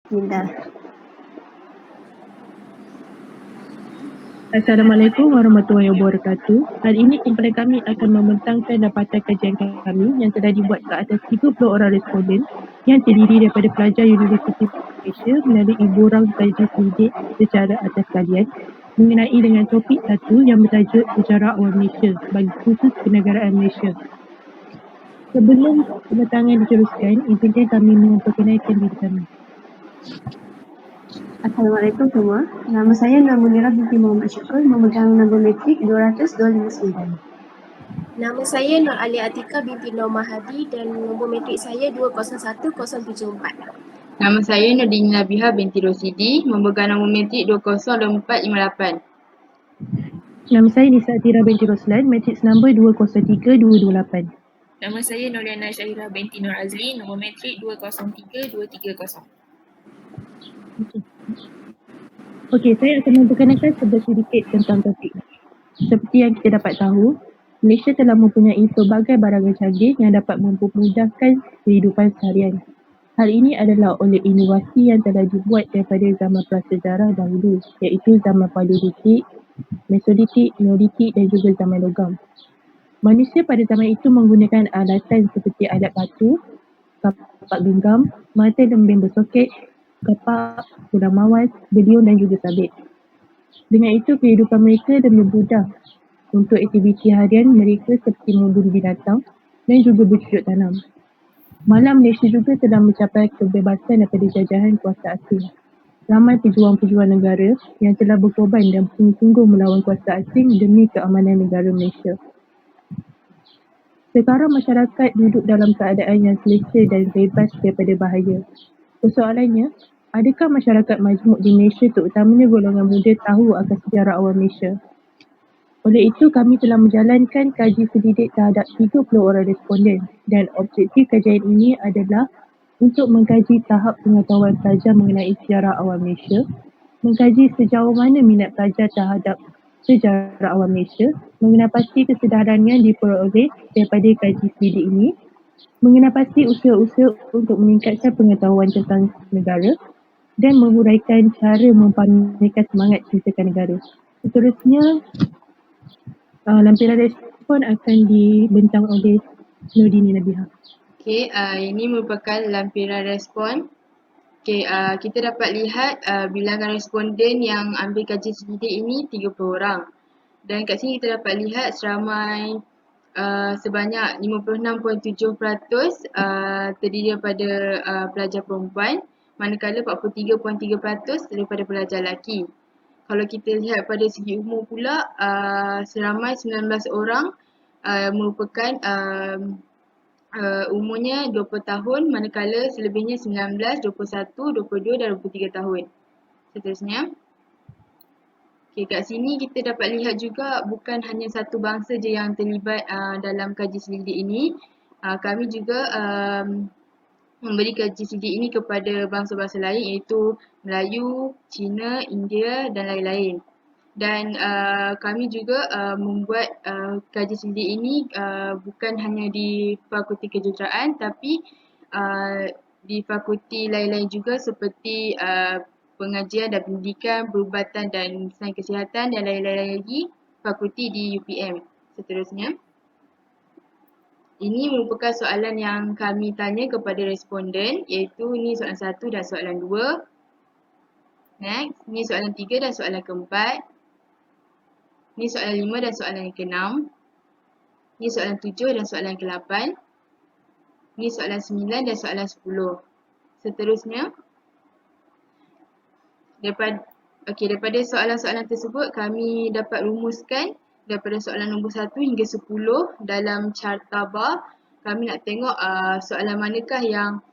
Bismillah. Assalamualaikum warahmatullahi wabarakatuh. Hari ini kumpulan kami akan membentangkan dapatan kajian kami yang telah dibuat ke atas 30 orang responden yang terdiri daripada pelajar Universiti Malaysia melalui borang kaji selidik secara atas talian mengenai dengan topik satu yang bertajuk Sejarah Awal Malaysia bagi khusus kenegaraan Malaysia. Sebelum pembentangan diteruskan, izinkan kami memperkenalkan diri kami. Assalamualaikum semua. Nama saya Munirah binti Muhammad Syukur, memegang nombor metrik 200-259. Nama saya Nur Ali Atika binti Nur Mahadi dan nombor metrik saya 201074. Nama saya Nurdin Nabiha binti Rosidi, memegang nombor metrik 20458. Nama saya Nisa Atira binti Roslan, metrik number 203228. Nama saya Noliana Syahira binti Nur Azli, nombor metrik 203230. Okey, saya akan memperkenalkan sedikit tentang topik. Seperti yang kita dapat tahu, Malaysia telah mempunyai pelbagai barangan canggih yang dapat mempermudahkan kehidupan seharian. Hal ini adalah oleh inovasi yang telah dibuat daripada zaman prasejarah dahulu, iaitu zaman Paleolitik, Mesolitik, Neolitik dan juga zaman logam. Manusia pada zaman itu menggunakan alatan seperti alat batu, kapak genggam, mata lembing bersoket, kapak, bola mawas, beliung dan juga sabit. Dengan itu, kehidupan mereka lebih mudah untuk aktiviti harian mereka seperti memburu binatang dan juga bercucuk tanam. Malam Malaysia juga telah mencapai kebebasan daripada jajahan kuasa asing. Ramai pejuang-pejuang negara yang telah berkorban dan sungguh-sungguh melawan kuasa asing demi keamanan negara Malaysia. Sekarang masyarakat duduk dalam keadaan yang selesa dan bebas daripada bahaya. Persoalannya, adakah masyarakat majmuk di Malaysia terutamanya golongan muda tahu akan sejarah awal Malaysia? Oleh itu, kami telah menjalankan kaji selidik terhadap 30 orang responden dan objektif kajian ini adalah untuk mengkaji tahap pengetahuan pelajar mengenai sejarah awal Malaysia, mengkaji sejauh mana minat pelajar terhadap sejarah awal Malaysia, mengenai pasti kesedaran yang diperoleh daripada kaji selidik ini, mengenai pasti usaha-usaha untuk meningkatkan pengetahuan tentang negara dan menguraikan cara mempamerkan semangat cintakan negara. Seterusnya, lampiran respon akan dibentang oleh Nurdin Nabiha. Okey, ini merupakan lampiran respon. Okey, kita dapat lihat bilangan responden yang ambil kaji selidik ini 30 orang. Dan kat sini kita dapat lihat seramai sebanyak 56.7% terdiri daripada pelajar perempuan, manakala 43.3% daripada pelajar lelaki. Kalau kita lihat pada segi umur pula, seramai 19 orang merupakan umurnya 20 tahun, manakala selebihnya 19, 21, 22 dan 23 tahun. Seterusnya. Okay, kat sini kita dapat lihat juga bukan hanya satu bangsa je yang terlibat dalam kaji selidik ini. Kami juga memberi kaji selidik ini kepada bangsa-bangsa lain iaitu Melayu, Cina, India dan lain-lain. Dan kami juga membuat kaji selidik ini bukan hanya di Fakulti Kejuruteraan tapi di fakulti lain-lain juga seperti pengajian dan pendidikan, perubatan dan sains kesihatan dan lain-lain lagi fakulti di UPM. Seterusnya. Ini merupakan soalan yang kami tanya kepada responden iaitu ni soalan 1 dan soalan 2. Next, ni soalan 3 dan soalan keempat. Ni soalan 5 dan soalan yang ke-6. Ni soalan 7 dan soalan ke-8. Ni soalan 9 dan soalan 10. Seterusnya. Daripada soalan-soalan tersebut kami dapat rumuskan daripada soalan nombor 1 hingga 10 dalam carta bar. Kami nak tengok soalan manakah yang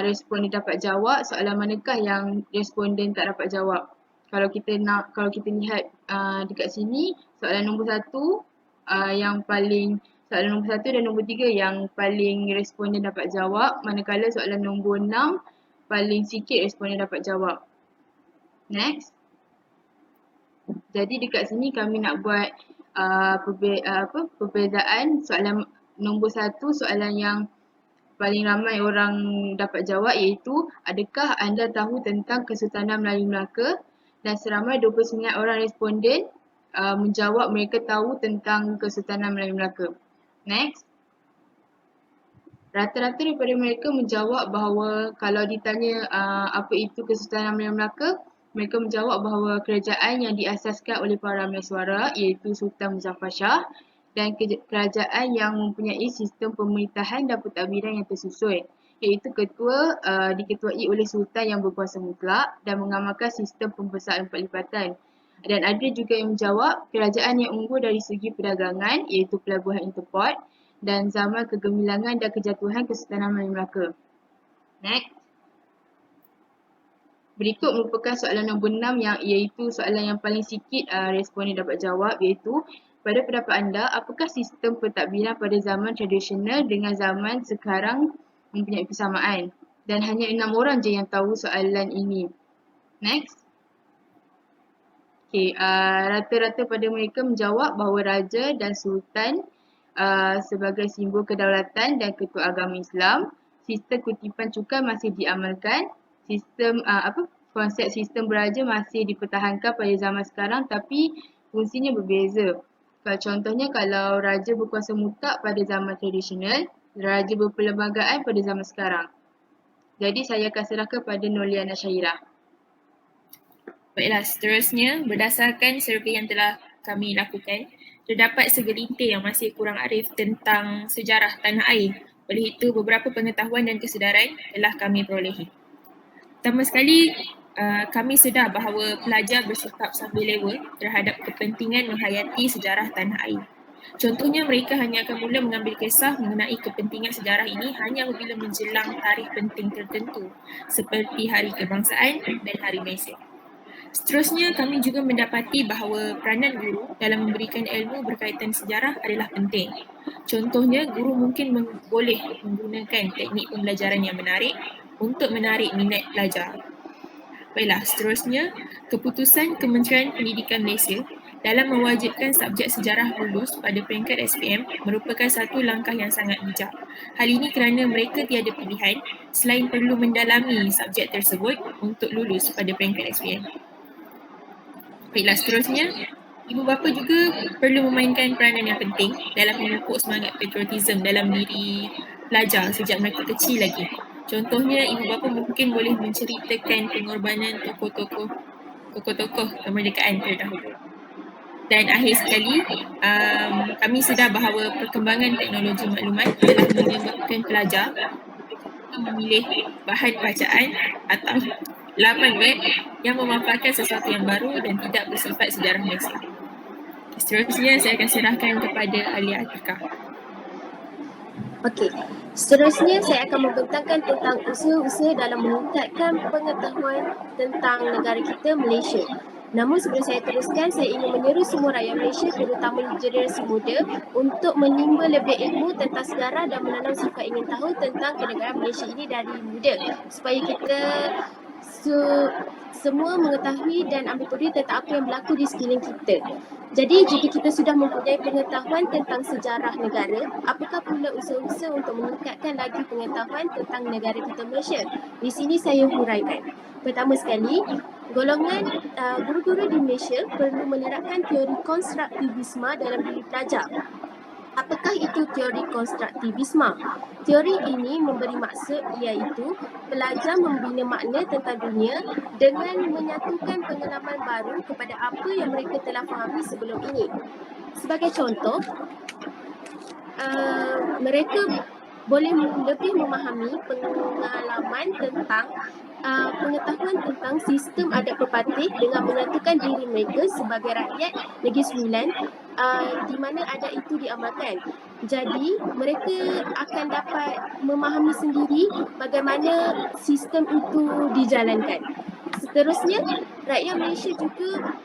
responden dapat jawab, soalan manakah yang responden tak dapat jawab. Kalau kita lihat dekat sini, soalan nombor 1 soalan nombor 1 dan nombor 3 yang paling responden dapat jawab, manakala soalan nombor 6 paling sikit responden dapat jawab. Next. Jadi dekat sini kami nak buat perbezaan soalan nombor 1, soalan yang paling ramai orang dapat jawab iaitu adakah anda tahu tentang Kesultanan Melayu Melaka, dan seramai 29 orang responden menjawab mereka tahu tentang Kesultanan Melayu Melaka. Next. Rata-rata daripada mereka menjawab bahawa kalau ditanya apa itu Kesultanan Melayu Melaka, mereka menjawab bahawa kerajaan yang diasaskan oleh para mesuara iaitu Sultan Muzaffar Shah dan kerajaan yang mempunyai sistem pemerintahan dan pentadbiran yang tersusun, iaitu diketuai oleh Sultan yang berkuasa mutlak dan mengamalkan sistem pembesaraan perlipatan. Dan ada juga yang menjawab kerajaan yang unggul dari segi perdagangan iaitu pelabuhan Interport dan zaman kegemilangan dan kejatuhan Kesultanan Melayu Melaka. Next. Berikut merupakan soalan nombor 6 iaitu soalan yang paling sikit responden dapat jawab, iaitu pada pendapat anda, apakah sistem pentadbiran pada zaman tradisional dengan zaman sekarang mempunyai persamaan? Dan hanya 6 orang je yang tahu soalan ini. Next. Okay, rata-rata pada mereka menjawab bahawa raja dan sultan sebagai simbol kedaulatan dan ketua agama Islam, sistem kutipan cukai masih diamalkan, konsep sistem beraja masih dipertahankan pada zaman sekarang tapi fungsinya berbeza. Contohnya kalau raja berkuasa mutlak pada zaman tradisional, raja berperlembagaan pada zaman sekarang. Jadi saya akan serahkan pada Nurliana Syairah. Baiklah, seterusnya berdasarkan survei yang telah kami lakukan, terdapat segelintir yang masih kurang arif tentang sejarah tanah air. Oleh itu, beberapa pengetahuan dan kesedaran telah kami perolehi. Pertama sekali, kami sedar bahawa pelajar bersikap sambil lewa terhadap kepentingan menghayati sejarah tanah air. Contohnya, mereka hanya akan mula mengambil kisah mengenai kepentingan sejarah ini hanya apabila menjelang tarikh penting tertentu seperti Hari Kebangsaan dan Hari Malaysia. Seterusnya, kami juga mendapati bahawa peranan guru dalam memberikan ilmu berkaitan sejarah adalah penting. Contohnya, guru mungkin boleh menggunakan teknik pembelajaran yang menarik untuk menarik minat pelajar. Baiklah, seterusnya, keputusan Kementerian Pendidikan Malaysia dalam mewajibkan subjek sejarah lulus pada peringkat SPM merupakan satu langkah yang sangat bijak. Hal ini kerana mereka tiada pilihan selain perlu mendalami subjek tersebut untuk lulus pada peringkat SPM. Baiklah, seterusnya, ibu bapa juga perlu memainkan peranan yang penting dalam memupuk semangat patriotism dalam diri pelajar sejak mereka kecil lagi. Contohnya, ibu bapa mungkin boleh menceritakan pengorbanan tokoh-tokoh kemerdekaan terdahulu. Dan akhir sekali, kami sedar bahawa perkembangan teknologi maklumat telah menyebabkan pelajar memilih bahan bacaan atau laman web yang memanfaatkan sesuatu yang baru dan tidak bersifat sejarah Malaysia. Seterusnya, saya akan serahkan kepada Alia Atika. Okey, seterusnya saya akan membentangkan tentang usaha-usaha dalam meningkatkan pengetahuan tentang negara kita, Malaysia. Namun sebelum saya teruskan, saya ingin menyeru semua rakyat Malaysia, terutama generasi muda, untuk menimba lebih ilmu tentang sejarah dan menanam sifat ingin tahu tentang kenegaraan Malaysia ini dari muda, supaya kita semua mengetahui dan ambil peduli tentang apa yang berlaku di sekeliling kita. Jadi jika kita sudah mempunyai pengetahuan tentang sejarah negara, apakah pula usaha-usaha untuk meningkatkan lagi pengetahuan tentang negara kita Malaysia? Di sini saya huraikan. Pertama sekali, golongan guru-guru di Malaysia perlu menerapkan teori konstruktivisme dalam diri pelajar. Apakah itu teori konstruktivisme? Teori ini memberi maksud iaitu pelajar membina makna tentang dunia dengan menyatukan pengalaman baru kepada apa yang mereka telah fahami sebelum ini. Sebagai contoh, mereka boleh lebih memahami pengalaman tentang pengetahuan tentang sistem adat berpatih dengan menyatukan diri mereka sebagai rakyat Negeri Sembilan di mana adat itu diamalkan. Jadi mereka akan dapat memahami sendiri bagaimana sistem itu dijalankan. Seterusnya, rakyat Malaysia juga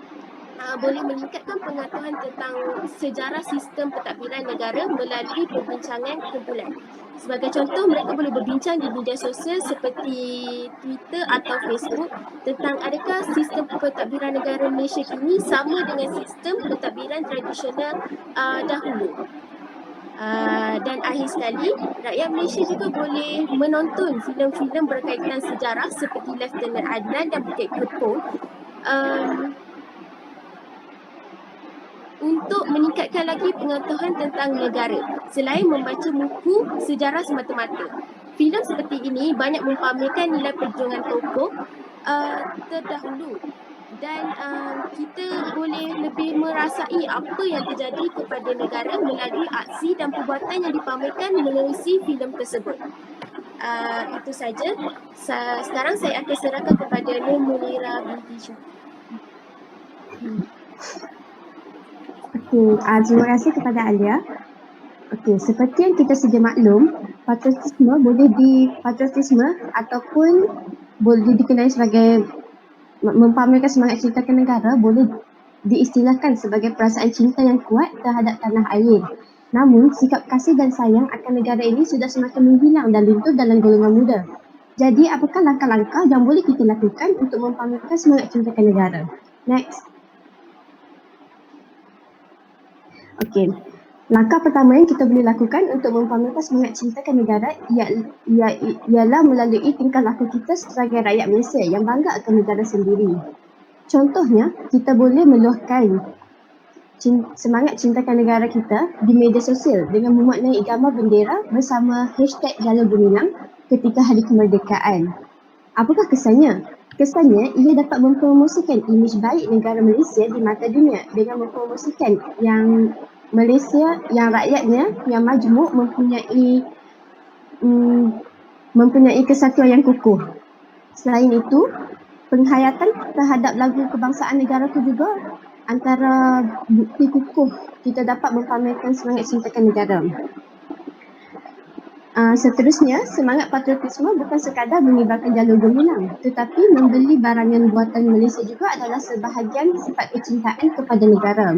boleh meningkatkan pengetahuan tentang sejarah sistem pentadbiran negara melalui perbincangan kumpulan. Sebagai contoh, mereka boleh berbincang di media sosial seperti Twitter atau Facebook tentang adakah sistem pentadbiran negara Malaysia kini sama dengan sistem pentadbiran tradisional dahulu. Dan akhir sekali, rakyat Malaysia juga boleh menonton filem-filem berkaitan sejarah seperti Lieutenant Adnan dan Bukit Kepong untuk meningkatkan lagi pengetahuan tentang negara selain membaca buku sejarah semata-mata. Filem seperti ini banyak mempamerkan nilai perjuangan tokoh terdahulu dan kita boleh lebih merasai apa yang terjadi kepada negara melalui aksi dan perbuatan yang dipamerkan menerusi filem tersebut. Itu saja. Sekarang saya akan serahkan kepada Nur Munirah binti Syukri. Terima kasih kepada Alia. Seperti yang kita sedia maklum, patriotisme ataupun boleh dikenali sebagai mempamerkan semangat cinta ke negara boleh diistilahkan sebagai perasaan cinta yang kuat terhadap tanah air. Namun, sikap kasih dan sayang akan negara ini sudah semakin menghilang dan luntur dalam golongan muda. Jadi, apakah langkah-langkah yang boleh kita lakukan untuk mempamerkan semangat cinta ke negara? Next. Langkah pertama yang kita boleh lakukan untuk mempamerkan semangat cinta ke negara ialah melalui tingkah laku kita sebagai rakyat Malaysia yang bangga akan negara sendiri. Contohnya, kita boleh meluahkan semangat cinta ke negara kita di media sosial dengan memaknai gambar bendera bersama #Jalur Gemilang ketika Hari Kemerdekaan. Apakah kesannya? Kesannya, ia dapat mempromosikan imej baik negara Malaysia di mata dunia dengan mempromosikan yang Malaysia yang rakyatnya yang majmuk mempunyai kesatuan yang kukuh. Selain itu, penghayatan terhadap lagu kebangsaan negaraku juga antara bukti kukuh kita dapat mempamerkan semangat cinta ke negara. Seterusnya, semangat patriotisme bukan sekadar mengibarkan jalur gemilang, tetapi membeli barangan buatan Malaysia juga adalah sebahagian sifat kecintaan kepada negara.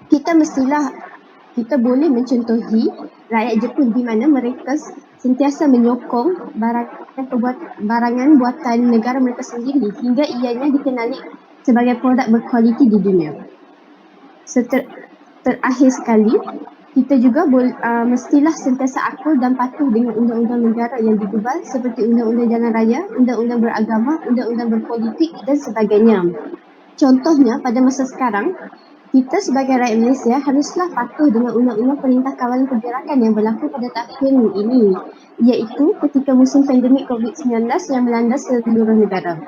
Kita boleh mencontohi rakyat Jepun di mana mereka sentiasa menyokong barangan buatan negara mereka sendiri hingga ianya dikenali sebagai produk berkualiti di dunia. Terakhir sekali, kita juga mestilah sentiasa akur dan patuh dengan undang-undang negara yang digubal seperti undang-undang jalan raya, undang-undang beragama, undang-undang berpolitik dan sebagainya. Contohnya, pada masa sekarang, kita sebagai rakyat Malaysia haruslah patuh dengan undang-undang Perintah Kawalan Pergerakan yang berlaku pada tahun ini, iaitu ketika musim pandemik COVID-19 yang melanda seluruh negara.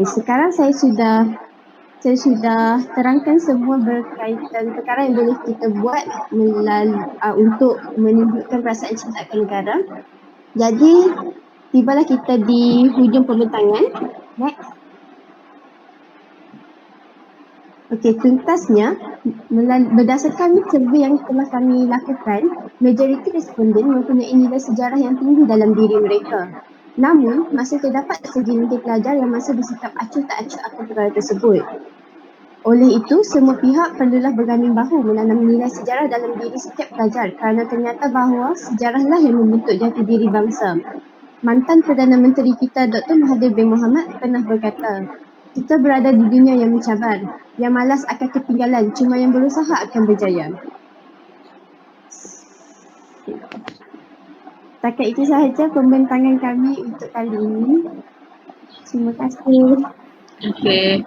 Sekarang saya sudah terangkan semua berkaitan perkara yang boleh kita buat untuk menunjukkan perasaan cinta ke negara. Jadi, tibalah kita di hujung pembentangan. Next. Tuntasnya, berdasarkan survei yang telah kami lakukan, majoriti responden mempunyai nilai sejarah yang tinggi dalam diri mereka. Namun, masih terdapat segelintir pelajar yang masih bersikap acuh tak acuh akan perkara tersebut. Oleh itu, semua pihak perlulah berganding bahu menanam nilai sejarah dalam diri setiap pelajar kerana ternyata bahawa sejarahlah yang membentuk jati diri bangsa. Mantan Perdana Menteri kita Dr. Mahathir bin Mohamad pernah berkata, kita berada di dunia yang mencabar, yang malas akan ketinggalan, cuma yang berusaha akan berjaya. Takat itu sahaja pembentangan kami untuk kali ini. Terima kasih. Okay.